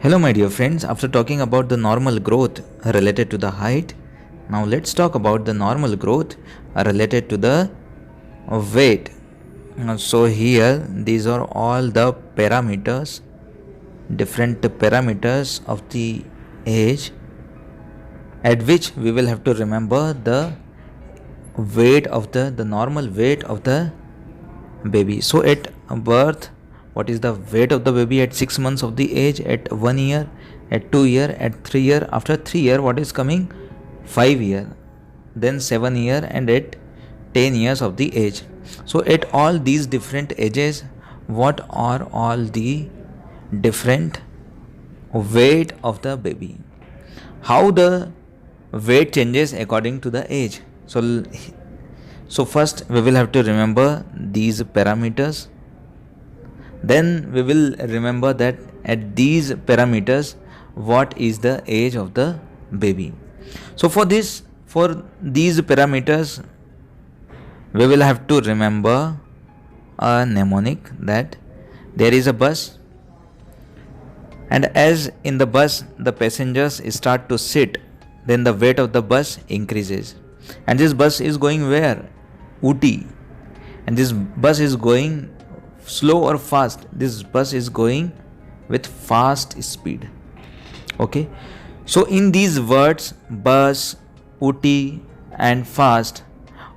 Hello, my dear friends. After talking about the normal growth related to the height, now let's talk about the normal growth related to the weight. So, here these are all the parameters, different parameters of the age at which we will have to remember the weight of the normal weight of the baby. So, at birth, what is the weight of the baby at 6 months of the age, at 1 year, at 2 year, at 3 year, after 3 year what is coming, 5 year, then 7 year, and at 10 years of the age. So at all these different ages, what are all the different weight of the baby, how the weight changes according to the age. So first we will have to remember these parameters. Then we will remember that at these parameters, what is the age of the baby. So for these parameters, we will have to remember a mnemonic that there is a bus, and as in the bus the passengers start to sit, then the weight of the bus increases. And this bus is going where? Ooty. And this bus is going slow or fast? This bus is going with fast speed. Okay, so in these words bus, Ooty and fast,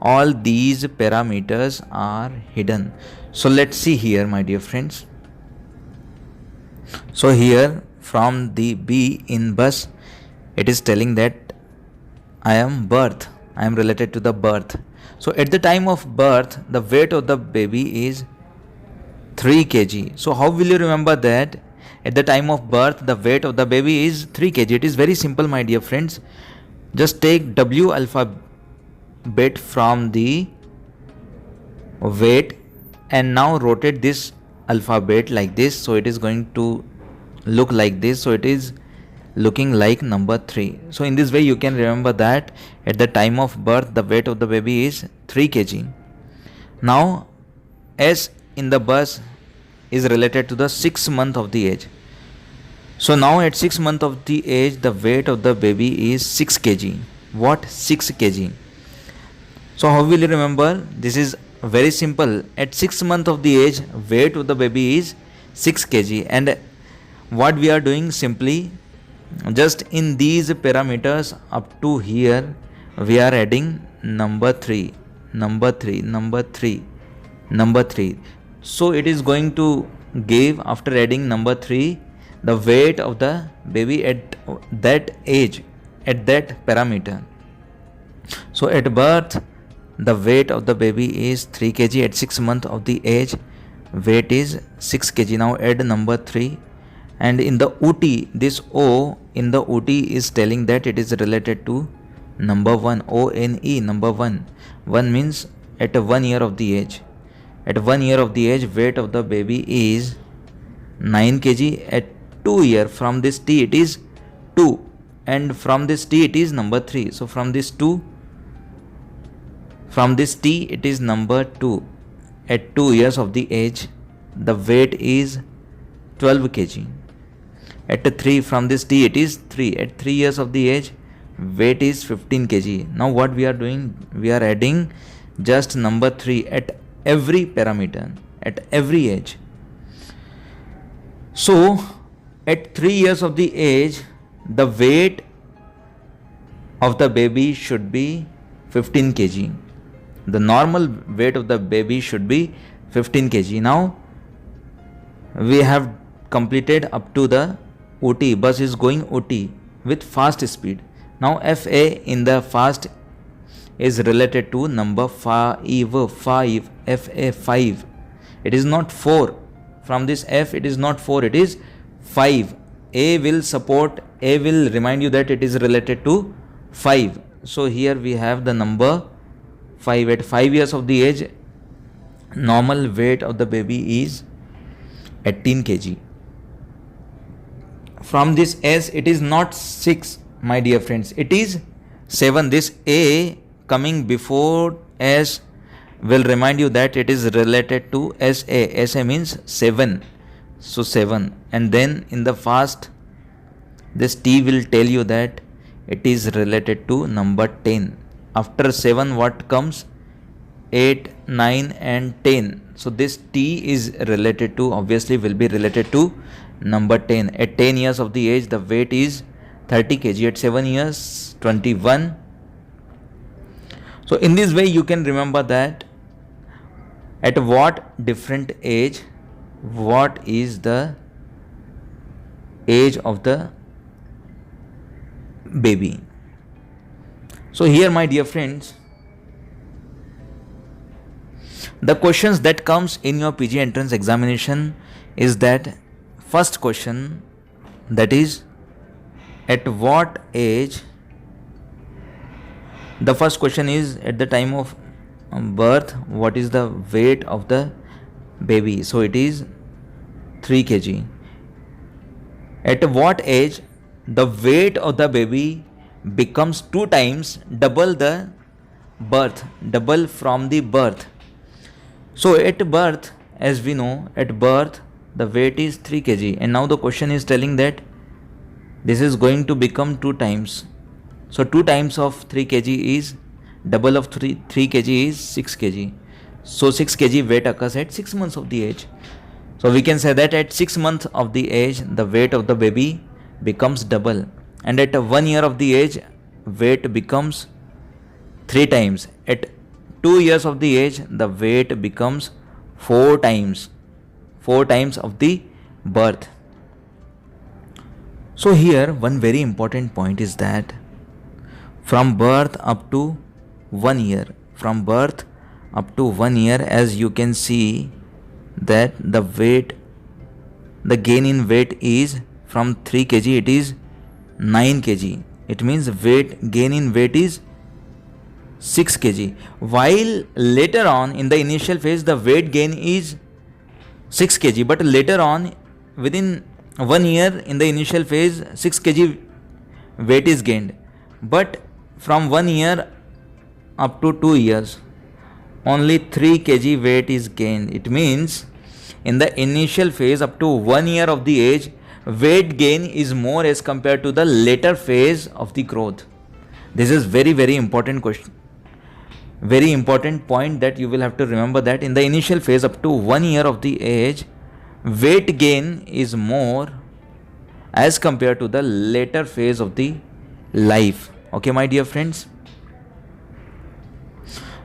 all these parameters are hidden. So let's see here, my dear friends. So here from the B in bus, it is telling that I am related to the birth. So at the time of birth the weight of the baby is 3 kg. So how will you remember that at the time of birth the weight of the baby is 3 kg? It is very simple, my dear friends. Just take W alphabet from the weight and now rotate this alphabet like this. So it is going to look like this. So it is looking like number 3. So in this way you can remember that at the time of birth the weight of the baby is 3 kg. Now S in the bus is related to the 6 month of the age. So now at 6 month of the age the weight of the baby is 6 kg. What? 6 kg. So how will you remember? This is very simple. At 6 month of the age weight of the baby is 6 kg, and what we are doing, simply just in these parameters up to here we are adding number 3. So it is going to give, after adding number 3, the weight of the baby at that age, at that parameter. So at birth the weight of the baby is 3 kg. At 6 months of the age weight is 6 kg. Now add number 3, and in the Ooty, this O in the Ooty is telling that it is related to number 1. O-N-E, number 1. 1 means at 1 year of the age. At 1 year of the age weight of the baby is 9 kg. At 2 year, from this T it is 2, and from this T it is number 3. So from this T it is number 2. At 2 years of the age the weight is 12 kg. At 3, from this T it is 3. At 3 years of the age weight is 15 kg. Now what we are doing, we are adding just number 3 at every parameter, at every age. So at 3 years of the age the weight of the baby should be 15 kg. The normal weight of the baby should be 15 kg. Now we have completed up to the Ooty. Bus is going Ooty with fast speed. Now FA in the fast is related to number 5, FA 5. It is not 4. From this F it is not 4, it is 5. A will remind you that it is related to 5. So here we have the number 5. At 5 years of the age normal weight of the baby is 18 kg. From this S it is not 6, my dear friends, it is 7. This A coming before S will remind you that it is related to SA. SA means 7. So 7. And then in the fast this T will tell you that it is related to number 10. After 7 what comes? 8, 9 and 10. So this T is related to, obviously will be related to number 10. At 10 years of the age the weight is 30 kg. At 7 years 21. So in this way you can remember that at what different age, what is the age of the baby. So here my dear friends, the questions that comes in your PG entrance examination is that first question, that is at what age, the first question is at the time of birth what is the weight of the baby. So it is 3 kg. At what age the weight of the baby becomes 2 times double the birth, double from the birth. So at birth, as we know, at birth the weight is 3 kg, and now the question is telling that this is going to become 2 times. So 2 times of 3 kg is double of 3 kg is 6 kg. So 6 kg weight occurs at 6 months of the age. So we can say that at 6 months of the age the weight of the baby becomes double, and at 1 year of the age weight becomes 3 times. At 2 years of the age the weight becomes 4 times of the birth. So here one very important point is that from birth up to 1 year, from birth up to 1 year, as you can see that the weight, the gain in weight is from 3 kg it is 9 kg. It means weight gain in weight is 6 kg, while later on in the initial phase the weight gain is 6 kg, but later on within 1 year in the initial phase 6 kg weight is gained, but from 1 year up to 2 years only 3 kg weight is gained. It means in the initial phase up to 1 year of the age weight gain is more as compared to the later phase of the growth. This is very important question, very important point that you will have to remember, that in the initial phase up to 1 year of the age weight gain is more as compared to the later phase of the life. Okay my dear friends.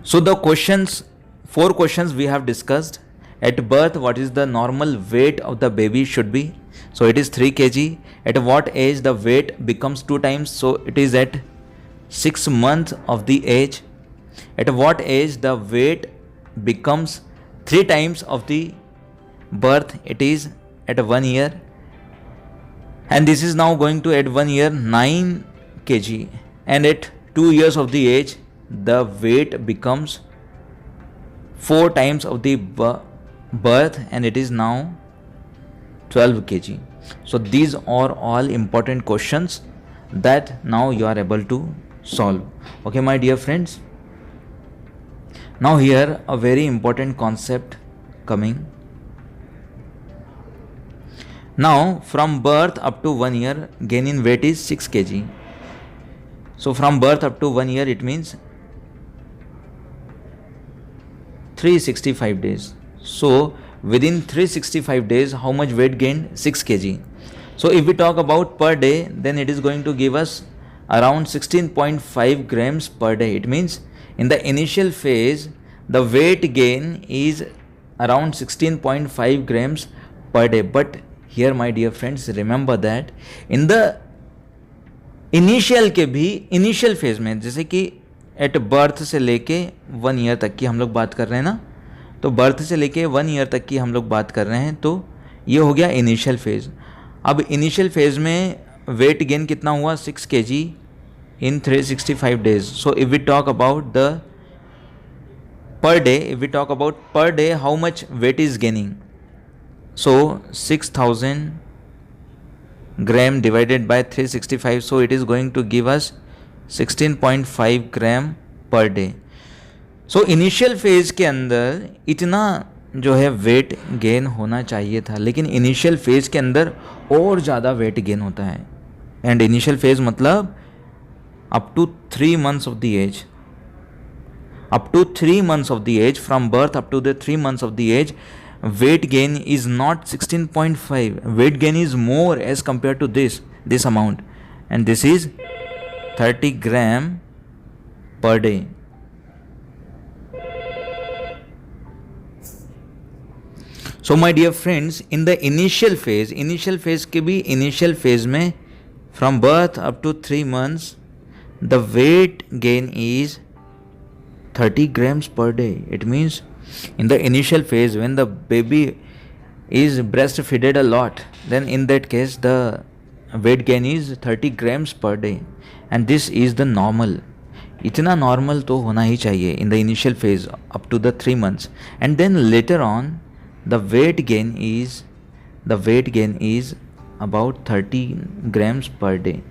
So the questions, 4 questions we have discussed. At birth what is the normal weight of the baby should be? So it is 3 kg. At what age the weight becomes 2 times? So it is at 6 months of the age. At what age the weight becomes 3 times of the birth? It is at 1 year, and this is now going to at 1 year 9 kg, and at 2 years of the age the weight becomes 4 times of the birth, and it is now 12 kg. So these are all important questions that now you are able to solve. Okay my dear friends. Now here a very important concept coming. Now from birth up to 1 year gain in weight is 6 kg. So from birth up to 1 year it means 365 days. So within 365 days how much weight gained? 6 kg. So if we talk about per day, then it is going to give us around 16.5 grams per day. It means in the initial phase the weight gain is around 16.5 grams per day. But here my dear friends, remember that in the initial के भी initial phase में, जैसे कि at birth से लेके 1 year तक की हम लोग बात कर रहे हैं ना, तो बर्थ से लेके 1 ईयर तक की हम लोग बात कर रहे हैं, तो ये हो गया इनिशियल फेज. अब इनिशियल फेज में वेट गेन कितना हुआ? 6 kg in 365 days. So if we talk about the per day, if we talk about per day how much weight is gaining, so 6000 gram divided by 365, so it is going to give us 16.5 gram per day. So initial phase के अंदर इतना जो है weight gain होना चाहिए था, लेकिन initial phase के अंदर और ज़्यादा वेट गेन होता है. and initial phase मतलब up to 3 months of the age. Up to 3 months of the age, from birth up to the 3 months of the age, weight gain is not 16.5. Weight gain is more as compared to this amount, and this is 30 gram per day. So my dear friends, in the initial phase के भी initial phase में from birth up to 3 months, the weight gain is 30 grams per day. It means in the initial phase, when the baby is breastfeeded a lot, then in that case the weight gain is 30 grams per day, and this is the normal. इतना normal तो होना ही चाहिए in the initial phase up to the 3 months, and then later on the weight gain is about 30 grams per day.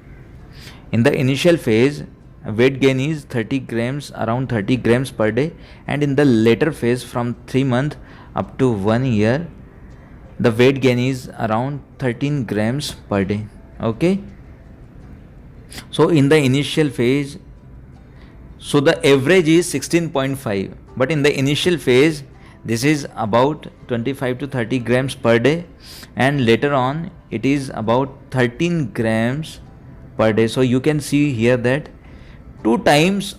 In the initial phase, weight gain is 30 grams, around 30 grams per day, and in the later phase from 3 months up to 1 year, the weight gain is around 13 grams per day. Okay, so in the initial phase, so the average is 16.5, but in the initial phase this is about 25 to 30 grams per day, and later on it is about 13 grams per day. So you can see here that two times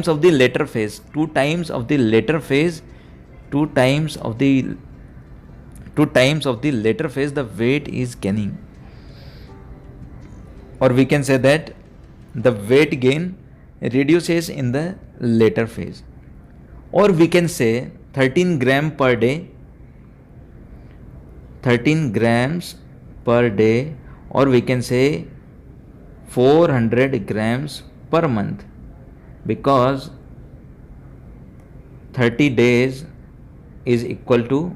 of the later phase, the weight is gaining, or we can say that the weight gain reduces in the later phase, or we can say 13 grams per day, or we can say 400 grams per month, because 30 days is equal to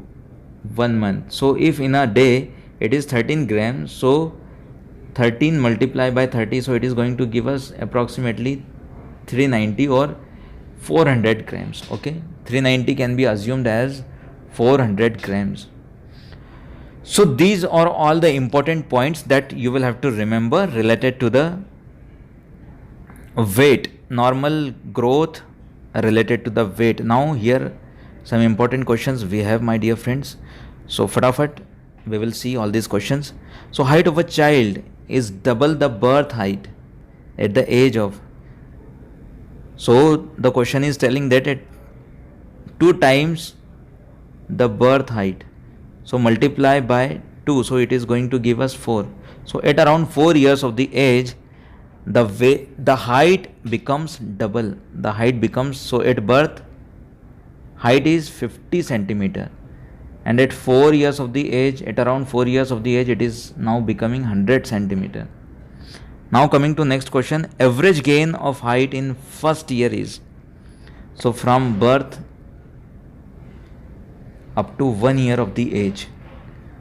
1 month. So if in a day it is 13 grams, so 13 multiplied by 30, so it is going to give us approximately 390 or 400 grams. Okay, 390 can be assumed as 400 grams. So these are all the important points that you will have to remember related to the weight, normal growth related to the weight. Now here some important questions we have, my dear friends. So fatafat we will see all these questions. So height of a child is double the birth height at the age of. So the question is telling that at 2 times the birth height, so multiply by 2, so it is going to give us 4. So at around 4 years of the age, the height becomes double. The height becomes, so at birth height is 50 centimeter, and at 4 years of the age, at around 4 years of the age, it is now becoming 100 centimeter. Now coming to next question, average gain of height in first year is. So from birth up to 1 year of the age,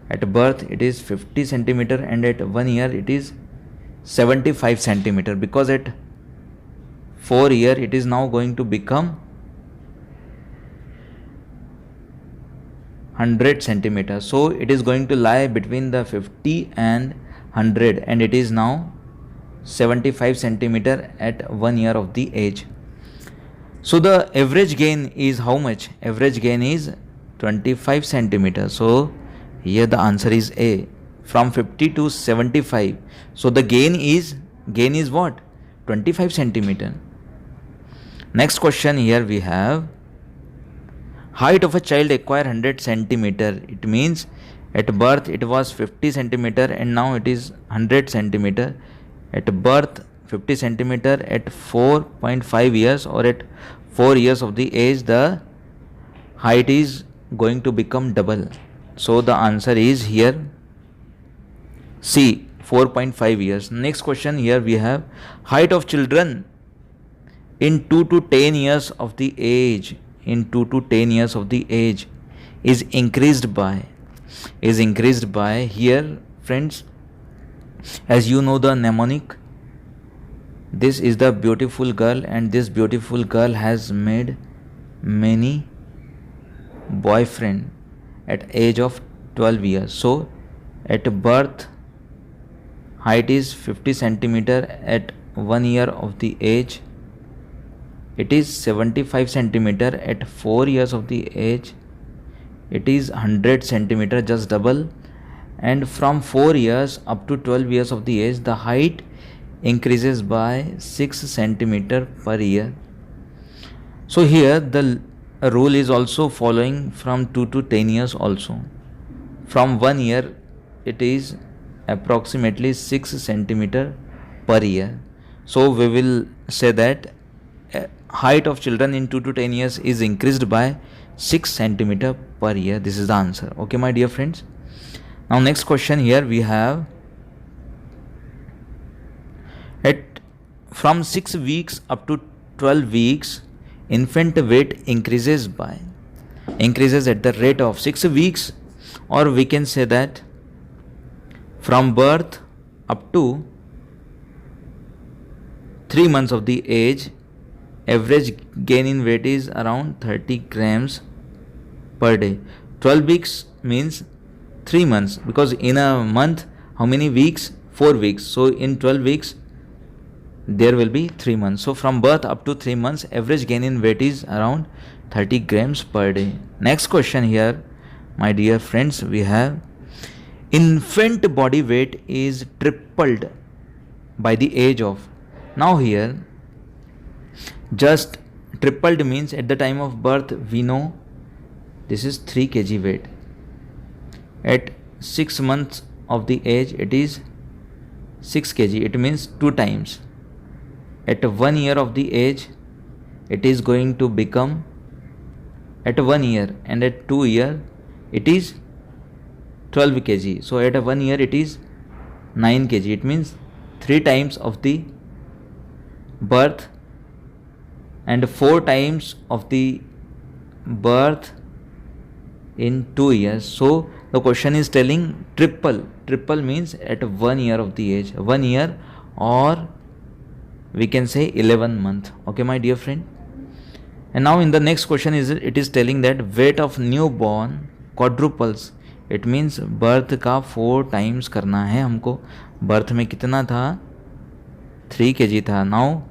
at birth it is 50 centimeter, and at 1 year it is 75 centimeter, because at 4 year it is now going to become 100 centimeter. So it is going to lie between the 50 and 100, and it is now 75 centimeter at 1 year of the age. So the average gain is how much? Average gain is 25 centimeter. So here the answer is A, from 50 to 75. So the gain is what? 25 centimeter. Next question here we have, height of a child acquire 100 centimeter. It means at birth it was 50 centimeter and now it is 100 centimeter. At birth 50 centimeter, at 4.5 years or at 4 years of the age, the height is going to become double. So the answer is here C, 4.5 years. Next question here we have, height of children in 2 to 10 years of the age, is increased by here friends, as you know the mnemonic, this is the beautiful girl and this beautiful girl has made many boyfriend at age of 12 years. So at birth height is 50 centimeter at 1 year of the age. It is 75 centimeter at 4 years of the age. It is 100 centimeter, just double. And from 4 years up to 12 years of the age, the height increases by 6 centimeter per year. So here the rule is also following from 2 to 10 years also. From 1 year it is approximately 6 centimeter per year. So we will say that height of children in 2 to 10 years is increased by 6 centimeter per year. This is the answer. Okay, my dear friends. Now next question here we have, at from 6 weeks up to 12 weeks, infant weight increases at the rate of 6 weeks, or we can say that from birth up to 3 months of the age, average gain in weight is around 30 grams per day. 12 weeks means 3 months, because in a month how many weeks? 4 weeks. So in 12 weeks there will be 3 months. So from birth up to 3 months, average gain in weight is around 30 grams per day. Next question here, my dear friends, we have, infant body weight is tripled by the age of. Now here, just tripled means at the time of birth we know this is 3 kg weight. At 6 months of the age it is 6 kg. It means 2 times. At 1 year of the age it is going to become, at 1 year, and at 2 year it is 12 kg. So at 1 year it is 9 kg. It means 3 times of the birth and 4 times of the birth in 2 years. So the question is telling triple. Triple means at 1 year of the age. 1 year, or we can say 11 month. Okay, my dear friend. And now in the next question it is telling that weight of newborn quadruples. It means birth का 4 times करना है हमको. birth में कितना था? 3 kg था. Now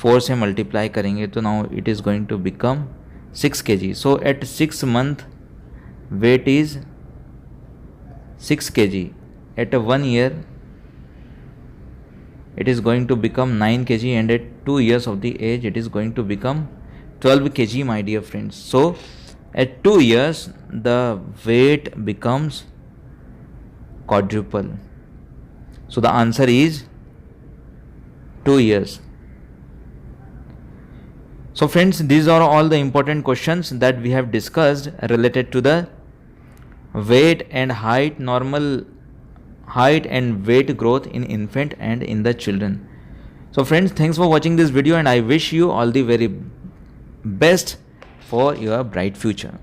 4 से multiply करेंगे तो now it is going to become 6 kg. So at 6 month weight is 6 kg. At 1 year it is going to become 9 kg, and at 2 years of the age it is going to become 12 kg, my dear friends. So at 2 years the weight becomes quadruple. So the answer is 2 years. So friends, these are all the important questions that we have discussed related to the weight and height, normal height and weight growth in infant and in the children. So friends, thanks for watching this video, and I wish you all the very best for your bright future.